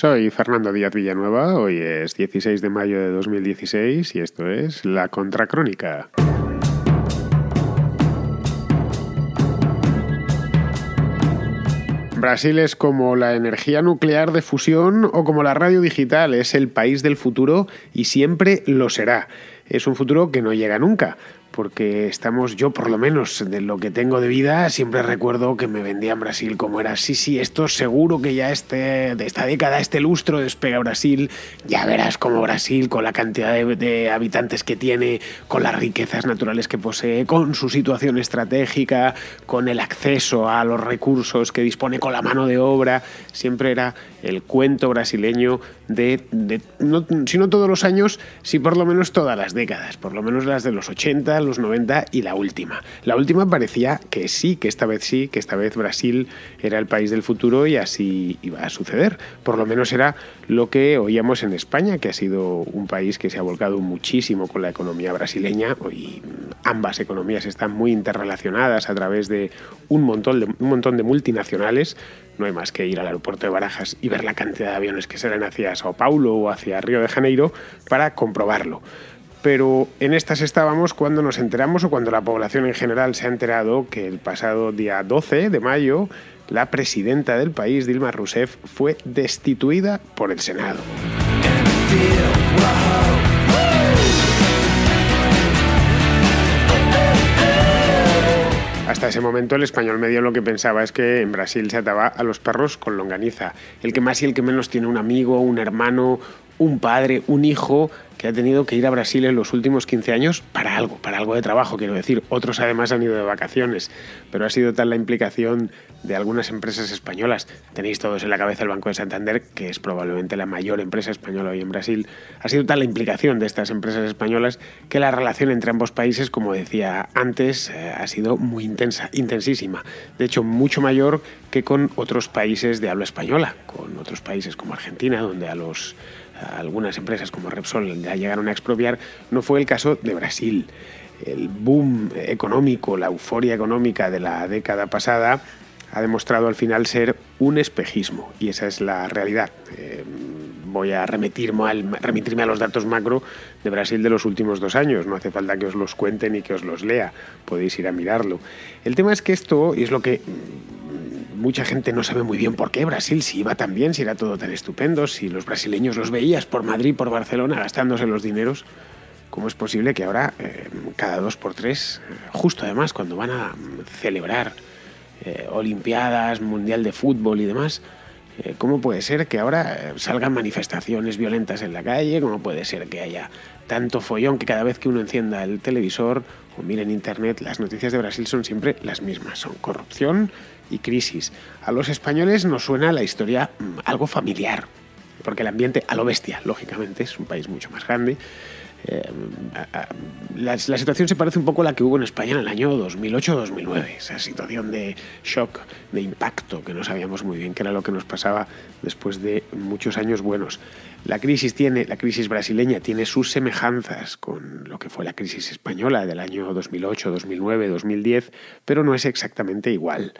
Soy Fernando Díaz Villanueva, hoy es 16 de mayo de 2016 y esto es La Contracrónica. Brasil es como la energía nuclear de fusión o como la radio digital, es el país del futuro y siempre lo será. Es un futuro que no llega nunca, porque yo por lo menos de lo que tengo de vida, siempre recuerdo que me vendían Brasil como era, sí, esto seguro que ya de esta década, este lustro despega Brasil, ya verás como Brasil, con la cantidad de habitantes que tiene, con las riquezas naturales que posee, con su situación estratégica, con el acceso a los recursos que dispone, con la mano de obra, siempre era el cuento brasileño si no todos los años, sí por lo menos todas las décadas, por lo menos las de los 80, los 90 y la última. La última parecía que esta vez Brasil era el país del futuro y así iba a suceder. Por lo menos era lo que oíamos en España, que ha sido un país que se ha volcado muchísimo con la economía brasileña. Hoy ambas economías están muy interrelacionadas a través de un montón de multinacionales. No hay más que ir al aeropuerto de Barajas y ver la cantidad de aviones que salen hacia Sao Paulo o hacia Río de Janeiro para comprobarlo. Pero en estas estábamos cuando nos enteramos o cuando la población en general se ha enterado que el pasado día 12 de mayo la presidenta del país, Dilma Rousseff, fue destituida por el Senado. Hasta ese momento el español medio lo que pensaba es que en Brasil se ataba a los perros con longaniza. El que más y el que menos tiene un amigo, un hermano, un padre, un hijo que ha tenido que ir a Brasil en los últimos 15 años para algo de trabajo, quiero decir. Otros además han ido de vacaciones, pero ha sido tal la implicación de algunas empresas españolas. Tenéis todos en la cabeza el Banco de Santander, que es probablemente la mayor empresa española hoy en Brasil. Ha sido tal la implicación de estas empresas españolas que la relación entre ambos países, como decía antes, ha sido muy intensísima. De hecho, mucho mayor que con otros países de habla española, con otros países como Argentina, donde algunas empresas como Repsol ya llegaron a expropiar. No fue el caso de Brasil. El boom económico, la euforia económica de la década pasada ha demostrado al final ser un espejismo, y esa es la realidad. Voy a remitirme a los datos macro de Brasil de los últimos 2 años. No hace falta que os los cuente ni que os los lea, podéis ir a mirarlo. El tema es que esto, y es lo que mucha gente no sabe muy bien por qué Brasil, si iba tan bien, si era todo tan estupendo, si los brasileños los veías por Madrid, por Barcelona, gastándose los dineros. ¿Cómo es posible que ahora, cada 2 por 3, justo además cuando van a celebrar Olimpiadas, Mundial de Fútbol y demás, cómo puede ser que ahora salgan manifestaciones violentas en la calle? ¿Cómo puede ser que haya tanto follón que cada vez que uno encienda el televisor o mire en internet, las noticias de Brasil son siempre las mismas? Son corrupción y crisis. A los españoles nos suena la historia algo familiar, porque el ambiente a lo bestia, lógicamente, es un país mucho más grande. La situación se parece un poco a la que hubo en España en el año 2008-2009, esa situación de shock, de impacto, que no sabíamos muy bien qué era lo que nos pasaba después de muchos años buenos. La crisis brasileña tiene sus semejanzas con lo que fue la crisis española del año 2008, 2009, 2010, pero no es exactamente igual.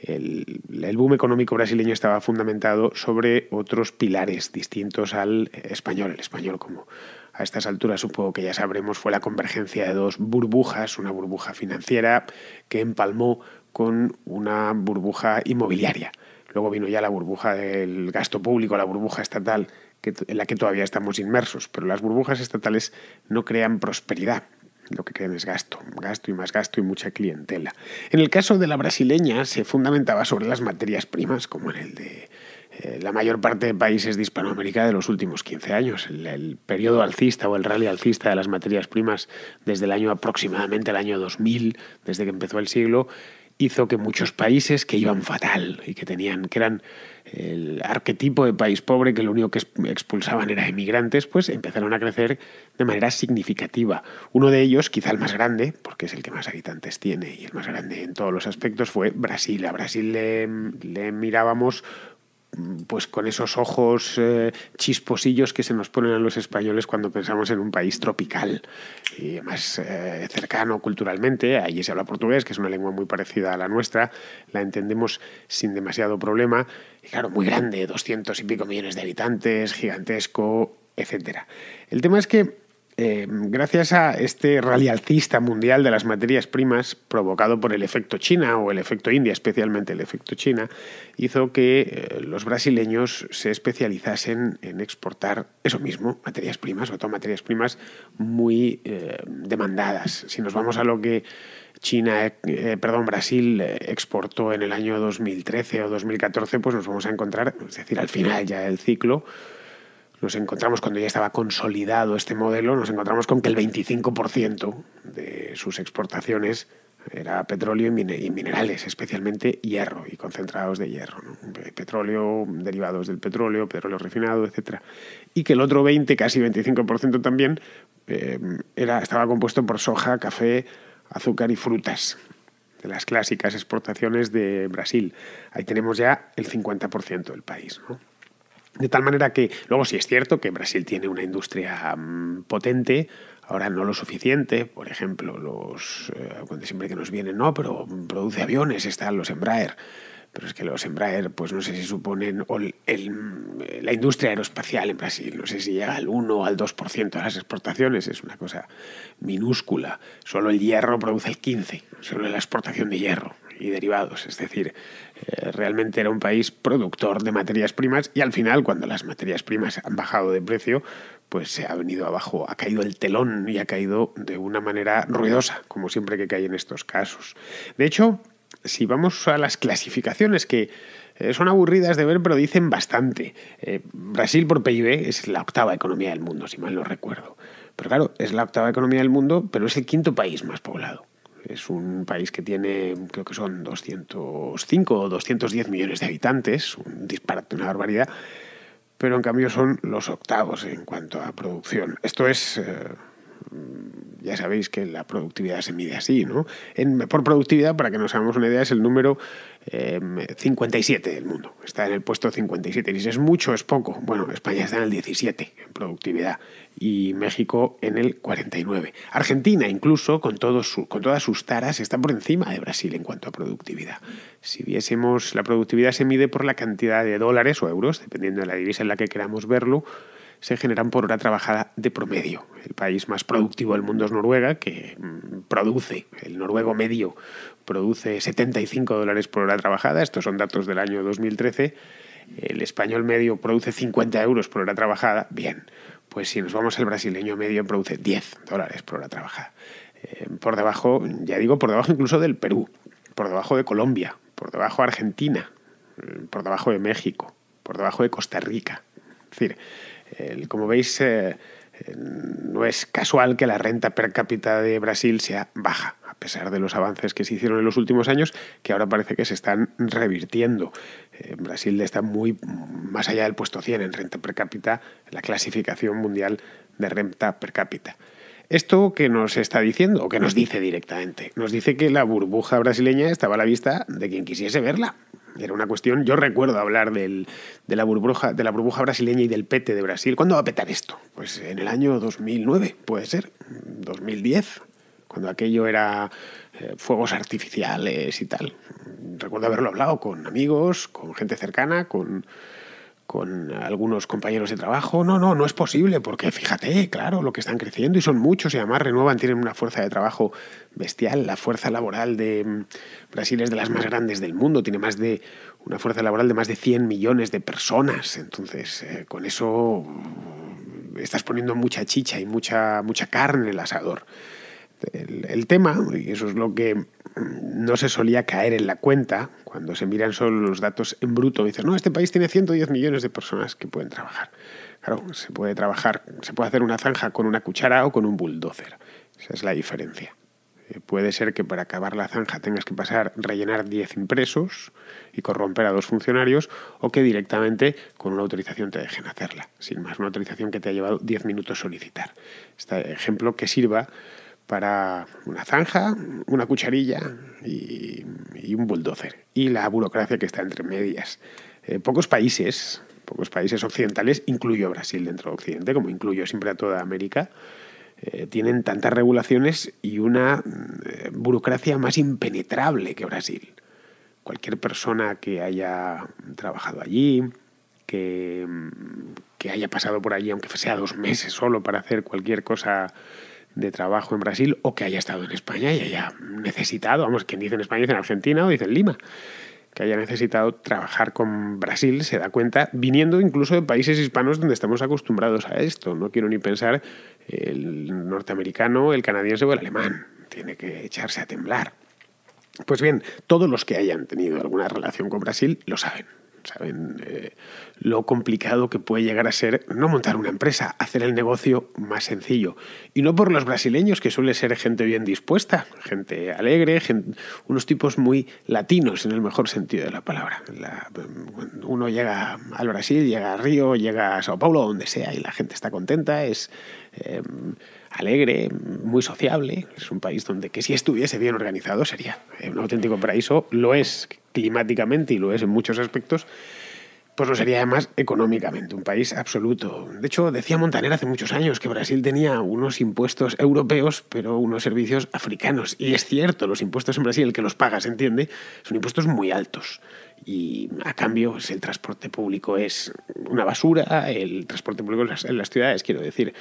El boom económico brasileño estaba fundamentado sobre otros pilares distintos al español. El español, como a estas alturas supongo que ya sabremos, fue la convergencia de 2 burbujas, una burbuja financiera que empalmó con una burbuja inmobiliaria. Luego vino ya la burbuja del gasto público, la burbuja estatal, en la que todavía estamos inmersos, pero las burbujas estatales no crean prosperidad. Lo que crean es gasto y más gasto y mucha clientela. En el caso de la brasileña se fundamentaba sobre las materias primas, como en el de la mayor parte de países de Hispanoamérica de los últimos 15 años. El periodo alcista o el rally alcista de las materias primas desde aproximadamente el año 2000, desde que empezó el siglo, hizo que muchos países que iban fatal y que eran el arquetipo de país pobre, que lo único que expulsaban era emigrantes, pues empezaron a crecer de manera significativa. Uno de ellos, quizá el más grande, porque es el que más habitantes tiene y el más grande en todos los aspectos, fue Brasil. A Brasil le mirábamos pues con esos ojos chisposillos que se nos ponen a los españoles cuando pensamos en un país tropical y más cercano culturalmente. Allí se habla portugués, que es una lengua muy parecida a la nuestra, la entendemos sin demasiado problema, y claro, muy grande, 200 y pico millones de habitantes, gigantesco, etcétera. El tema es que gracias a este rally alcista mundial de las materias primas provocado por el efecto China o el efecto India, especialmente el efecto China, hizo que los brasileños se especializasen en exportar eso mismo, materias primas, sobre todo materias primas muy demandadas. Si nos vamos a lo que Brasil exportó en el año 2013 o 2014, pues nos vamos a encontrar, es decir, al final ya del ciclo, nos encontramos, cuando ya estaba consolidado este modelo, nos encontramos con que el 25% de sus exportaciones era petróleo y minerales, especialmente hierro y concentrados de hierro, ¿no? Petróleo, derivados del petróleo refinado, etc. Y que el otro 20, casi 25% también, estaba compuesto por soja, café, azúcar y frutas, de las clásicas exportaciones de Brasil. Ahí tenemos ya el 50% del país, ¿no? De tal manera que, luego sí es cierto que Brasil tiene una industria potente, ahora no lo suficiente. Por ejemplo, cuando siempre que nos vienen, no, pero produce aviones, están los Embraer. Pero es que los Embraer, pues no sé si suponen, la industria aeroespacial en Brasil, no sé si llega al 1 o al 2% de las exportaciones, es una cosa minúscula. Solo el hierro produce el 15%, solo la exportación de hierro y derivados. Es decir, realmente era un país productor de materias primas, y al final, cuando las materias primas han bajado de precio, pues se ha venido abajo, ha caído el telón y ha caído de una manera ruidosa, como siempre que cae en estos casos. De hecho, si vamos a las clasificaciones, que son aburridas de ver, pero dicen bastante. Brasil, por PIB, es la 8ª economía del mundo, si mal no recuerdo. Pero claro, es la 8ª economía del mundo, pero es el 5º país más poblado. Es un país que tiene, creo que son 205 o 210 millones de habitantes, un disparate, una barbaridad, pero en cambio son los 8º en cuanto a producción. Esto es... ya sabéis que la productividad se mide así, ¿no? Por productividad, para que nos hagamos una idea, es el número 57 del mundo. Está en el puesto 57. Y si es mucho, es poco. Bueno, España está en el 17 en productividad y México en el 49. Argentina, incluso, con todas sus taras, está por encima de Brasil en cuanto a productividad. Si viésemos, la productividad se mide por la cantidad de dólares o euros, dependiendo de la divisa en la que queramos verlo, se generan por hora trabajada de promedio. El país más productivo del mundo es Noruega, que produce, el noruego medio produce $75 por hora trabajada. Estos son datos del año 2013. El español medio produce 50 euros por hora trabajada. Bien, pues si nos vamos al brasileño medio, produce $10 por hora trabajada. Por debajo, ya digo, por debajo incluso del Perú, por debajo de Colombia, por debajo de Argentina, por debajo de México, por debajo de Costa Rica. Es decir, como veis, no es casual que la renta per cápita de Brasil sea baja, a pesar de los avances que se hicieron en los últimos años, que ahora parece que se están revirtiendo. Brasil está muy más allá del puesto 100 en renta per cápita, en la clasificación mundial de renta per cápita. ¿Esto qué nos está diciendo, o qué nos dice directamente? Nos dice que la burbuja brasileña estaba a la vista de quien quisiese verla. Era una cuestión, yo recuerdo hablar de la burbuja brasileña y del pete de Brasil. ¿Cuándo va a petar esto? Pues en el año 2009, puede ser, 2010, cuando aquello era fuegos artificiales y tal. Recuerdo haberlo hablado con amigos, con gente cercana, con algunos compañeros de trabajo. No es posible, porque fíjate, claro, lo que están creciendo, y son muchos, y además renuevan, tienen una fuerza de trabajo bestial. La fuerza laboral de Brasil es de las más grandes del mundo, tiene una fuerza laboral de más de 100 millones de personas. Entonces, con eso estás poniendo mucha chicha y mucha carne en el asador. El tema, y eso es lo que no se solía caer en la cuenta cuando se miran solo los datos en bruto, dices, no, este país tiene 110 millones de personas que pueden trabajar. Claro, se puede hacer una zanja con una cuchara o con un bulldozer. Esa es la diferencia. Puede ser que para acabar la zanja tengas que rellenar 10 impresos y corromper a 2 funcionarios, o que directamente con una autorización te dejen hacerla, sin más, una autorización que te ha llevado 10 minutos solicitar. Este ejemplo que sirva para una zanja, una cucharilla y un bulldozer. Y la burocracia que está entre medias. Pocos países occidentales, incluyo Brasil dentro de Occidente, como incluyo siempre a toda América, tienen tantas regulaciones y una burocracia más impenetrable que Brasil. Cualquier persona que haya trabajado allí, que haya pasado por allí, aunque sea 2 meses solo para hacer cualquier cosa de trabajo en Brasil, o que haya estado en España y haya necesitado, vamos, quien dice en España dice en Argentina o dice en Lima, que haya necesitado trabajar con Brasil, se da cuenta, viniendo incluso de países hispanos donde estamos acostumbrados a esto. No quiero ni pensar el norteamericano, el canadiense o el alemán. Tiene que echarse a temblar. Pues bien, todos los que hayan tenido alguna relación con Brasil lo saben. Saben lo complicado que puede llegar a ser no montar una empresa, hacer el negocio más sencillo. Y no por los brasileños, que suele ser gente bien dispuesta, gente alegre, unos tipos muy latinos en el mejor sentido de la palabra. Uno llega al Brasil, llega a Río, llega a Sao Paulo, donde sea, y la gente está contenta, es alegre, muy sociable. Es un país donde, que si estuviese bien organizado, sería un auténtico paraíso. Lo es climáticamente y lo es en muchos aspectos, pues lo sería además económicamente, un país absoluto. De hecho, decía Montaner hace muchos años que Brasil tenía unos impuestos europeos, pero unos servicios africanos. Y es cierto, los impuestos en Brasil, el que los paga, se entiende, son impuestos muy altos. Y a cambio, pues, el transporte público es una basura, el transporte público en las ciudades, quiero decir,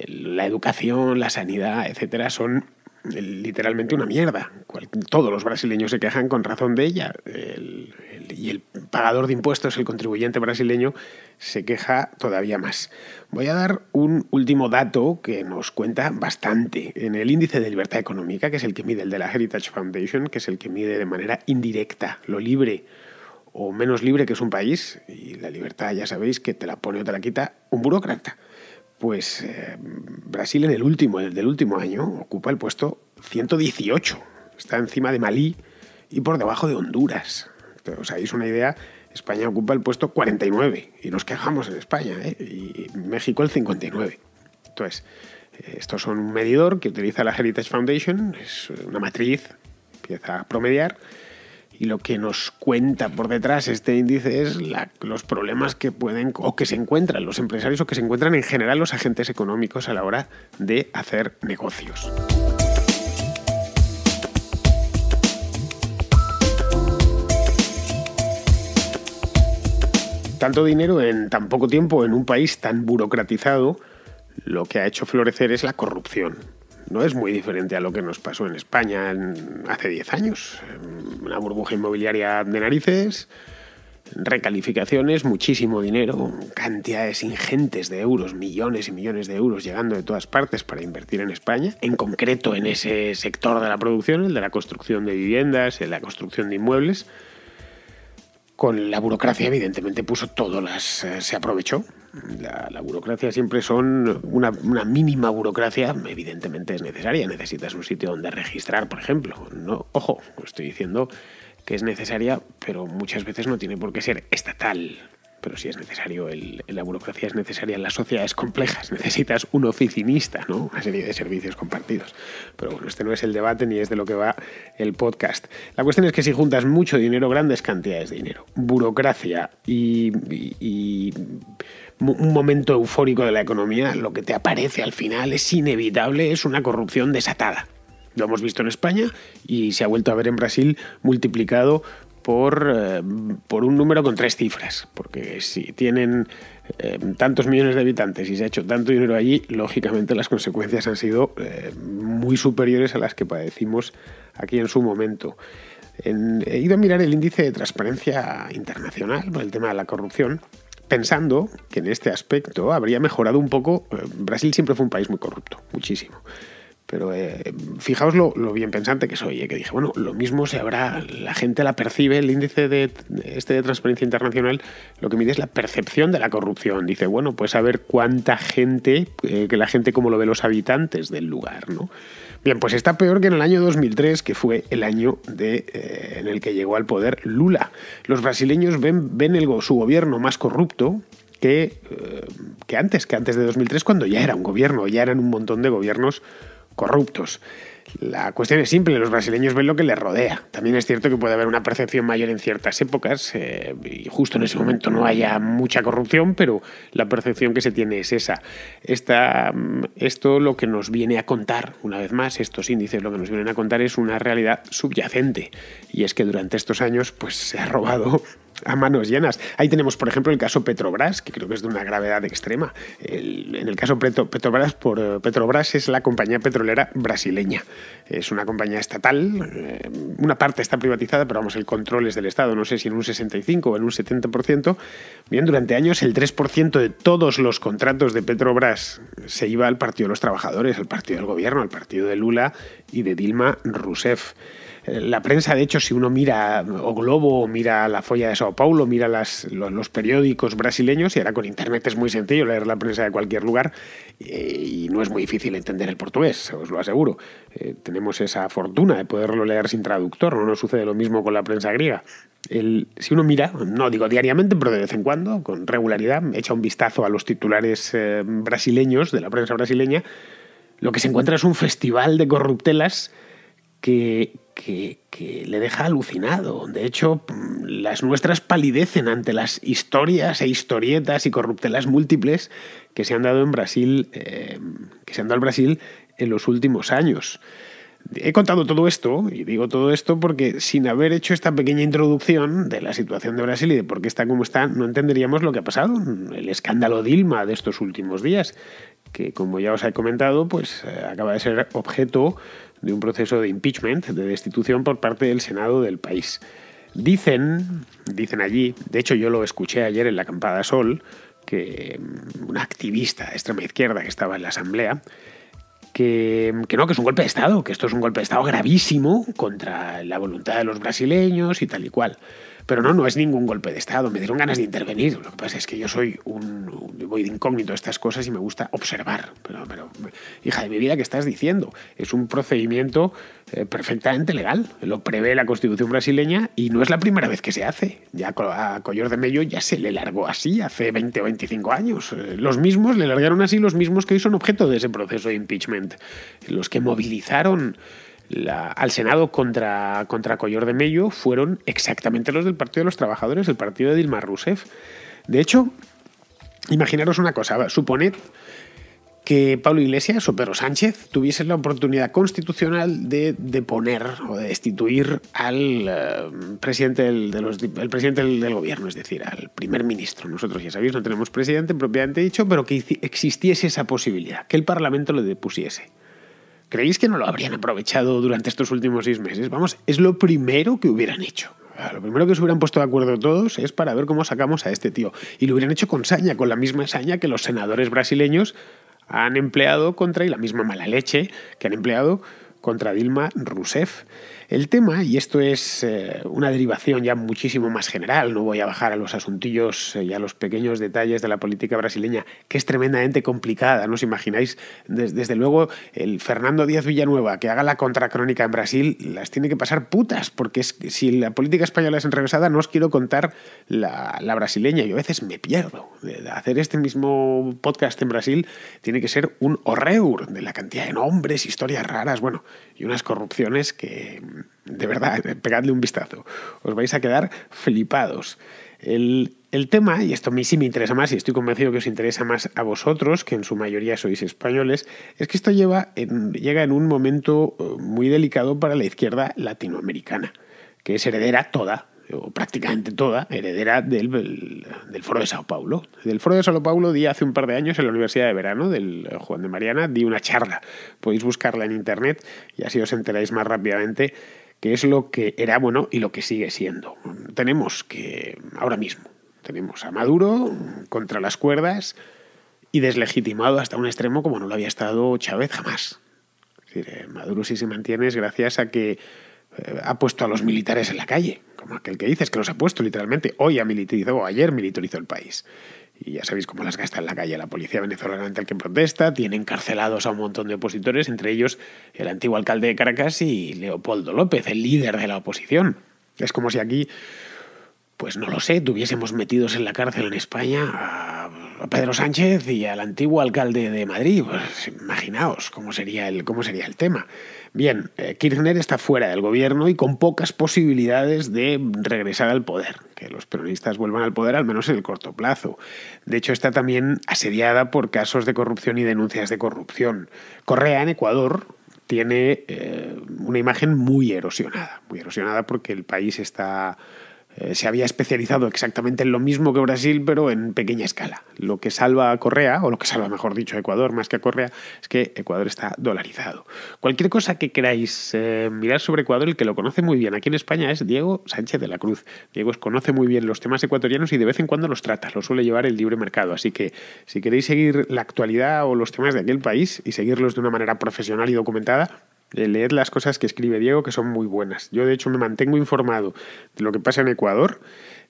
la educación, la sanidad, etcétera, son literalmente una mierda. Todos los brasileños se quejan con razón de ella. Y el pagador de impuestos, el contribuyente brasileño, se queja todavía más. Voy a dar un último dato que nos cuenta bastante. En el índice de libertad económica, que es el que mide el de la Heritage Foundation, que es el que mide de manera indirecta lo libre o menos libre que es un país, y la libertad ya sabéis que te la pone o te la quita un burócrata. Pues Brasil del último año ocupa el puesto 118. Está encima de Malí y por debajo de Honduras. Os hagáis una idea, España ocupa el puesto 49 y nos quejamos en España, y México el 59. Entonces, estos son un medidor que utiliza la Heritage Foundation, es una matriz, empieza a promediar. Y lo que nos cuenta por detrás este índice es los problemas que pueden o que se encuentran los empresarios o que se encuentran en general los agentes económicos a la hora de hacer negocios. Tanto dinero en tan poco tiempo en un país tan burocratizado, lo que ha hecho florecer es la corrupción. No es muy diferente a lo que nos pasó en España hace 10 años. Una burbuja inmobiliaria de narices, recalificaciones, muchísimo dinero, cantidades ingentes de euros, millones y millones de euros llegando de todas partes para invertir en España, en concreto en ese sector de la producción, el de la construcción de viviendas, el de la construcción de inmuebles. Con la burocracia, evidentemente, se aprovechó. La burocracia siempre son una mínima burocracia, evidentemente es necesaria. Necesitas un sitio donde registrar, por ejemplo. No, ojo, estoy diciendo que es necesaria, pero muchas veces no tiene por qué ser estatal. Pero sí es necesario, la burocracia es necesaria en las sociedades complejas. Necesitas un oficinista, ¿no? Una serie de servicios compartidos. Pero bueno, este no es el debate ni es de lo que va el podcast. La cuestión es que si juntas mucho dinero, grandes cantidades de dinero, burocracia y un momento eufórico de la economía, lo que te aparece al final es inevitable, es una corrupción desatada. Lo hemos visto en España y se ha vuelto a ver en Brasil multiplicado por un número con 3 cifras, porque si tienen tantos millones de habitantes y se ha hecho tanto dinero allí, lógicamente las consecuencias han sido muy superiores a las que padecimos aquí en su momento. He ido a mirar el índice de transparencia internacional por el tema de la corrupción, pensando que en este aspecto habría mejorado un poco. Brasil siempre fue un país muy corrupto, muchísimo. Pero fijaos lo bien pensante que soy, que dije, bueno, lo mismo la gente la percibe, el índice de transparencia internacional, lo que mide es la percepción de la corrupción. Dice, bueno, pues a ver cuánta gente, que la gente cómo lo ve los habitantes del lugar, ¿no? Bien, pues está peor que en el año 2003, que fue el año en el que llegó al poder Lula. Los brasileños ven su gobierno más corrupto que antes de 2003, cuando ya era un gobierno, ya eran un montón de gobiernos corruptos. La cuestión es simple, los brasileños ven lo que les rodea. También es cierto que puede haber una percepción mayor en ciertas épocas y justo en ese momento no haya mucha corrupción, pero la percepción que se tiene es esa. Esto lo que nos viene a contar, una vez más, estos índices lo que nos vienen a contar es una realidad subyacente, y es que durante estos años pues, se ha robado a manos llenas. Ahí tenemos, por ejemplo, el caso Petrobras, que creo que es de una gravedad extrema. En el caso Petrobras es la compañía petrolera brasileña. Es una compañía estatal, una parte está privatizada, pero vamos, el control es del Estado, no sé si en un 65 o en un 70%. Bien, durante años el 3% de todos los contratos de Petrobras se iba al Partido de los Trabajadores, al Partido del Gobierno, al Partido de Lula y de Dilma Rousseff. La prensa, de hecho, si uno mira O Globo, mira la Folha de Sao Paulo, mira los periódicos brasileños, y ahora con internet es muy sencillo leer la prensa de cualquier lugar y no es muy difícil entender el portugués, os lo aseguro. Tenemos esa fortuna de poderlo leer sin traductor, no nos sucede lo mismo con la prensa griega. Si uno mira, no digo diariamente, pero de vez en cuando, con regularidad, echa un vistazo a los titulares brasileños de la prensa brasileña, lo que se encuentra es un festival de corruptelas que le deja alucinado. De hecho, las nuestras palidecen ante las historias e historietas y corruptelas múltiples que se han dado en Brasil, al Brasil en los últimos años. He contado todo esto, y digo todo esto porque sin haber hecho esta pequeña introducción de la situación de Brasil y de por qué está como está, no entenderíamos lo que ha pasado. El escándalo Dilma de estos últimos días, que como ya os he comentado, pues acaba de ser objeto de un proceso de impeachment, de destitución por parte del Senado del país. Dicen allí, de hecho yo lo escuché ayer en la Acampada Sol, que una activista de extrema izquierda que estaba en la asamblea, que es un golpe de Estado, que esto es un golpe de Estado gravísimo contra la voluntad de los brasileños y tal y cual. Pero no es ningún golpe de Estado, me dieron ganas de intervenir. Lo que pasa es que yo voy de incógnito a estas cosas y me gusta observar. Pero, hija de mi vida, ¿qué estás diciendo? Es un procedimiento perfectamente legal, lo prevé la Constitución brasileña y no es la primera vez que se hace. Ya a Collor de Mello ya se le largó así hace 20 o 25 años. Los mismos le largaron así, los mismos que hoy son objeto de ese proceso de impeachment. Los que movilizaron al Senado contra Collor de Mello fueron exactamente los del Partido de los Trabajadores, el partido de Dilma Rousseff. De hecho, imaginaros una cosa, suponed que Pablo Iglesias o Pedro Sánchez tuviesen la oportunidad constitucional de deponer o de destituir al presidente el presidente del gobierno, es decir, al primer ministro. Nosotros, ya sabéis, no tenemos presidente propiamente dicho, pero que existiese esa posibilidad, que el Parlamento lo depusiese. ¿Creéis que no lo habrían aprovechado durante estos últimos 6 meses? Vamos, es lo primero que hubieran hecho. Lo primero que se hubieran puesto de acuerdo todos es para ver cómo sacamos a este tío. Y lo hubieran hecho con saña, con la misma saña que los senadores brasileños han empleado y la misma mala leche que han empleado contra Dilma Rousseff. El tema, y esto es una derivación ya muchísimo más general, no voy a bajar a los asuntillos y a los pequeños detalles de la política brasileña, que es tremendamente complicada, ¿no os imagináis? Desde luego, el Fernando Díaz Villanueva, que haga la contracrónica en Brasil, las tiene que pasar putas, porque si la política española es enrevesada, no os quiero contar la brasileña. Yo a veces me pierdo. De hacer este mismo podcast en Brasil tiene que ser un horreur de la cantidad de nombres, historias raras, bueno, y unas corrupciones que, de verdad, pegadle un vistazo. Os vais a quedar flipados. El tema, y esto a mí sí me interesa más y estoy convencido que os interesa más a vosotros, que en su mayoría sois españoles, es que esto llega en un momento muy delicado para la izquierda latinoamericana, que es heredera toda, o prácticamente toda, heredera del Foro de Sao Paulo. Del Foro de Sao Paulo di hace un par de años en la Universidad de Verano del Juan de Mariana, di una charla. Podéis buscarla en internet y así os enteráis más rápidamente qué es lo que era bueno y lo que sigue siendo. Ahora mismo, tenemos a Maduro contra las cuerdas y deslegitimado hasta un extremo como no lo había estado Chávez jamás. Es decir, Maduro sí se mantiene es gracias a que ha puesto a los militares en la calle, como aquel que dices que los ha puesto literalmente. Ayer militarizó el país. Y ya sabéis cómo las gasta en la calle la policía venezolana ante el que protesta. Tienen encarcelados a un montón de opositores, entre ellos el antiguo alcalde de Caracas y Leopoldo López, el líder de la oposición. Es como si aquí, pues no lo sé, tuviésemos metidos en la cárcel en España a a Pedro Sánchez y al antiguo alcalde de Madrid. Pues imaginaos cómo sería el tema. Bien, Kirchner está fuera del gobierno y con pocas posibilidades de regresar al poder, que los peronistas vuelvan al poder al menos en el corto plazo. De hecho, está también asediada por casos de corrupción y denuncias de corrupción. Correa, en Ecuador, tiene una imagen muy erosionada porque el país se había especializado exactamente en lo mismo que Brasil, pero en pequeña escala. Lo que salva a Correa, o lo que salva, mejor dicho, a Ecuador más que a Correa, es que Ecuador está dolarizado. Cualquier cosa que queráis mirar sobre Ecuador, el que lo conoce muy bien aquí en España es Diego Sánchez de la Cruz. Diego conoce muy bien los temas ecuatorianos y de vez en cuando los trata, los suele llevar el libre mercado. Así que si queréis seguir la actualidad o los temas de aquel país y seguirlos de una manera profesional y documentada, leed las cosas que escribe Diego, que son muy buenas. Yo, de hecho, me mantengo informado de lo que pasa en Ecuador.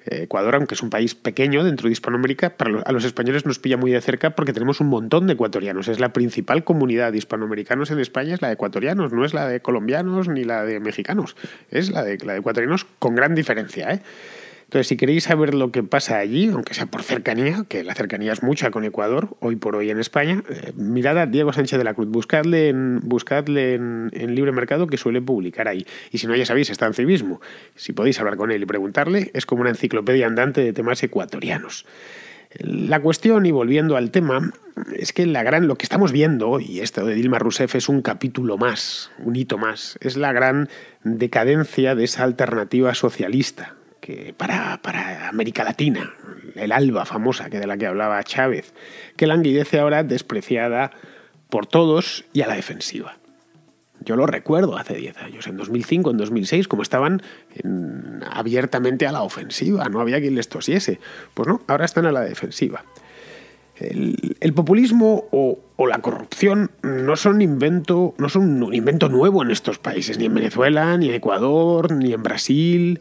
Ecuador, aunque es un país pequeño dentro de Hispanoamérica, a los españoles nos pilla muy de cerca porque tenemos un montón de ecuatorianos. Es la principal comunidad de hispanoamericanos en España, es la de ecuatorianos, no es la de colombianos ni la de mexicanos. Es la de ecuatorianos con gran diferencia, ¿eh? Entonces, si queréis saber lo que pasa allí, aunque sea por cercanía, que la cercanía es mucha con Ecuador, hoy por hoy en España, mirad a Diego Sánchez de la Cruz, buscadle en Libre Mercado, que suele publicar ahí. Y si no, ya sabéis, está en Civismo. Si podéis hablar con él y preguntarle, es como una enciclopedia andante de temas ecuatorianos. La cuestión, y volviendo al tema, es que lo que estamos viendo, y esto de Dilma Rousseff es un capítulo más, un hito más, es la gran decadencia de esa alternativa socialista que para América Latina, el ALBA famosa, de la que hablaba Chávez, que languidece ahora despreciada por todos y a la defensiva. Yo lo recuerdo hace 10 años, en 2005, en 2006, como estaban abiertamente a la ofensiva, no había quien les tosiese. Pues no, ahora están a la defensiva. El populismo o la corrupción no son un invento nuevo en estos países, ni en Venezuela, ni en Ecuador, ni en Brasil,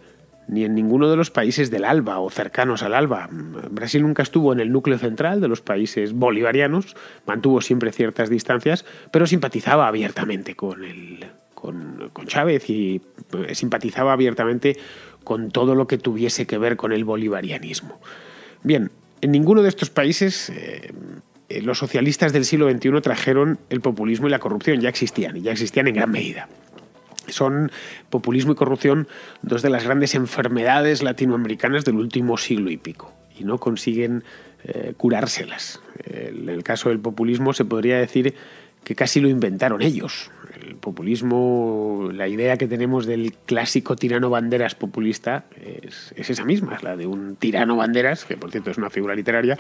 ni en ninguno de los países del ALBA o cercanos al ALBA. Brasil nunca estuvo en el núcleo central de los países bolivarianos, mantuvo siempre ciertas distancias, pero simpatizaba abiertamente con Chávez y simpatizaba abiertamente con todo lo que tuviese que ver con el bolivarianismo. Bien, en ninguno de estos países los socialistas del siglo XXI trajeron el populismo y la corrupción, ya existían en gran medida. Son populismo y corrupción dos de las grandes enfermedades latinoamericanas del último siglo y pico, y no consiguen curárselas. En el caso del populismo se podría decir que casi lo inventaron ellos. El populismo, la idea que tenemos del clásico tirano banderas populista es esa misma, es la de un tirano banderas, que por cierto es una figura literaria,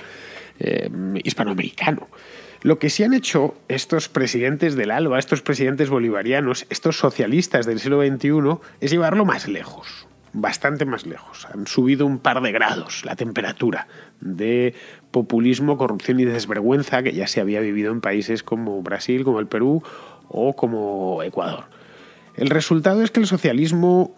hispanoamericano. Lo que sí han hecho estos presidentes del ALBA, estos presidentes bolivarianos, estos socialistas del siglo XXI, es llevarlo más lejos, bastante más lejos. Han subido un par de grados la temperatura de populismo, corrupción y desvergüenza que ya se había vivido en países como Brasil, como el Perú o como Ecuador. El resultado es que el socialismo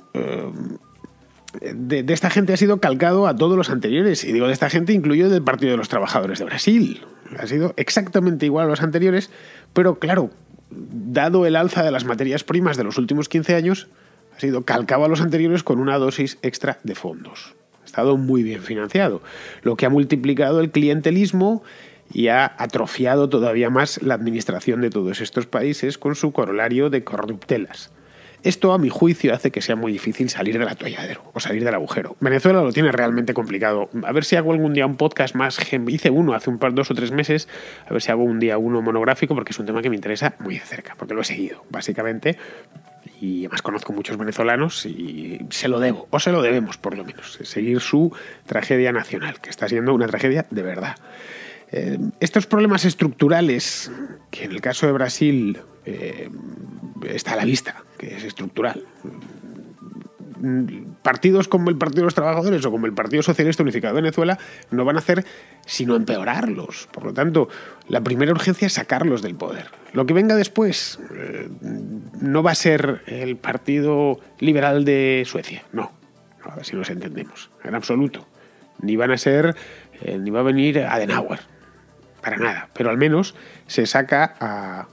de esta gente ha sido calcado a todos los anteriores, y digo de esta gente incluyo del Partido de los Trabajadores de Brasil. Ha sido exactamente igual a los anteriores, pero claro, dado el alza de las materias primas de los últimos 15 años, ha sido calcado a los anteriores con una dosis extra de fondos. Ha estado muy bien financiado, lo que ha multiplicado el clientelismo y ha atrofiado todavía más la administración de todos estos países con su corolario de corruptelas. Esto, a mi juicio, hace que sea muy difícil salir del atolladero o salir del agujero. Venezuela lo tiene realmente complicado. A ver si hago algún día un podcast más. Hice uno hace 2 o 3 meses. A ver si hago un día uno monográfico, porque es un tema que me interesa muy de cerca, porque lo he seguido, básicamente. Y además conozco muchos venezolanos y se lo debo, o se lo debemos por lo menos, seguir su tragedia nacional, que está siendo una tragedia de verdad. Estos problemas estructurales, que en el caso de Brasil está a la vista, que es estructural. Partidos como el Partido de los Trabajadores o como el Partido Socialista Unificado de Venezuela no van a hacer sino empeorarlos. Por lo tanto, la primera urgencia es sacarlos del poder. Lo que venga después no va a ser el Partido Liberal de Suecia, no, a ver si nos entendemos, en absoluto. Ni van a ser, ni va a venir Adenauer, para nada, pero al menos se saca a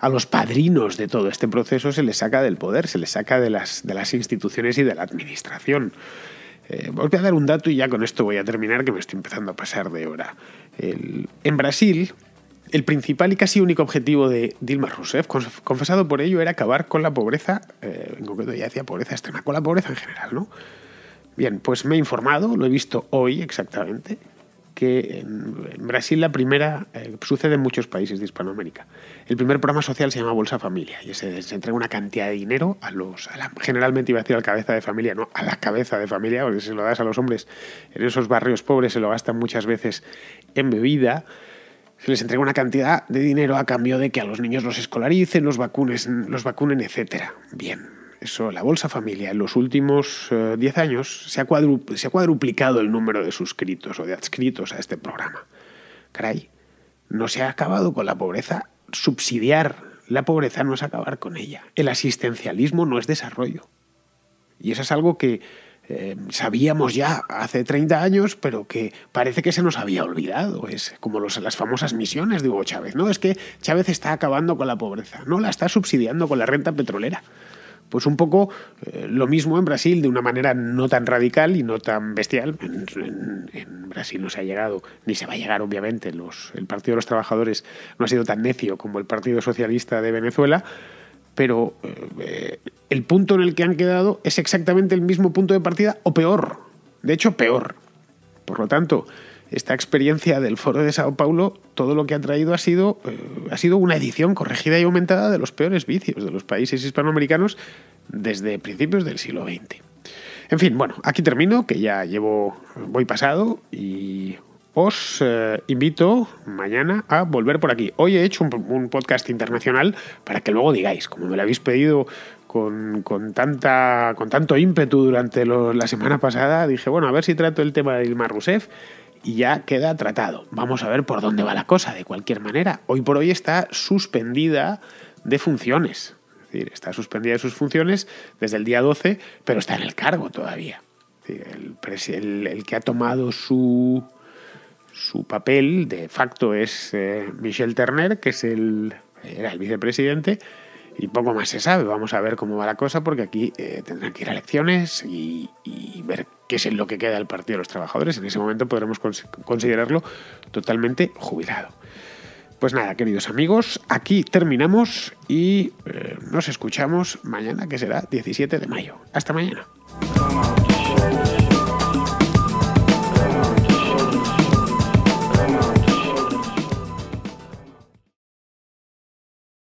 los padrinos de todo este proceso, se les saca del poder, se les saca de las instituciones y de la administración. Os voy a dar un dato y ya con esto voy a terminar, que me estoy empezando a pasar de hora. En Brasil, el principal y casi único objetivo de Dilma Rousseff, confesado por ello, era acabar con la pobreza, en concreto ella decía pobreza extrema, con la pobreza en general, ¿no? Bien, pues me he informado, lo he visto hoy exactamente, que en Brasil la primera, sucede en muchos países de Hispanoamérica, el primer programa social se llama Bolsa Familia y se entrega una cantidad de dinero generalmente iba a decir al cabeza de familia, no, a la cabeza de familia, porque si se lo das a los hombres en esos barrios pobres se lo gastan muchas veces en bebida. Se les entrega una cantidad de dinero a cambio de que a los niños los escolaricen, los vacunen, etc. Bien, eso, la Bolsa Familia en los últimos 10 años se ha cuadruplicado el número de suscritos o de adscritos a este programa. Caray, no se ha acabado con la pobreza. Subsidiar la pobreza no es acabar con ella. El asistencialismo no es desarrollo. Y eso es algo que sabíamos ya hace 30 años, pero que parece que se nos había olvidado. Es como las famosas misiones de Hugo Chávez. No, es que Chávez está acabando con la pobreza. No, la está subsidiando con la renta petrolera. Pues un poco lo mismo en Brasil, de una manera no tan radical y no tan bestial. En Brasil no se ha llegado, ni se va a llegar, obviamente. El Partido de los Trabajadores no ha sido tan necio como el Partido Socialista de Venezuela, pero el punto en el que han quedado es exactamente el mismo punto de partida o peor. De hecho, peor. Por lo tanto, esta experiencia del Foro de Sao Paulo, todo lo que ha traído ha sido una edición corregida y aumentada de los peores vicios de los países hispanoamericanos desde principios del siglo XX. En fin, bueno, aquí termino, que ya voy pasado y os invito mañana a volver por aquí. Hoy he hecho un podcast internacional para que luego digáis, como me lo habéis pedido con tanto ímpetu durante la semana pasada, dije, bueno, a ver si trato el tema de Dilma Rousseff y ya queda tratado. Vamos a ver por dónde va la cosa. De cualquier manera, hoy por hoy está suspendida de funciones. Es decir, está suspendida de sus funciones desde el día 12, pero está en el cargo todavía. Es decir, el que ha tomado su papel de facto es Michel Temer, que era el vicepresidente, y poco más se sabe. Vamos a ver cómo va la cosa, porque aquí tendrán que ir a elecciones y ver qué es en lo que queda del Partido de los Trabajadores. En ese momento podremos considerarlo totalmente jubilado. Pues nada, queridos amigos, aquí terminamos y nos escuchamos mañana, que será 17 de mayo. Hasta mañana.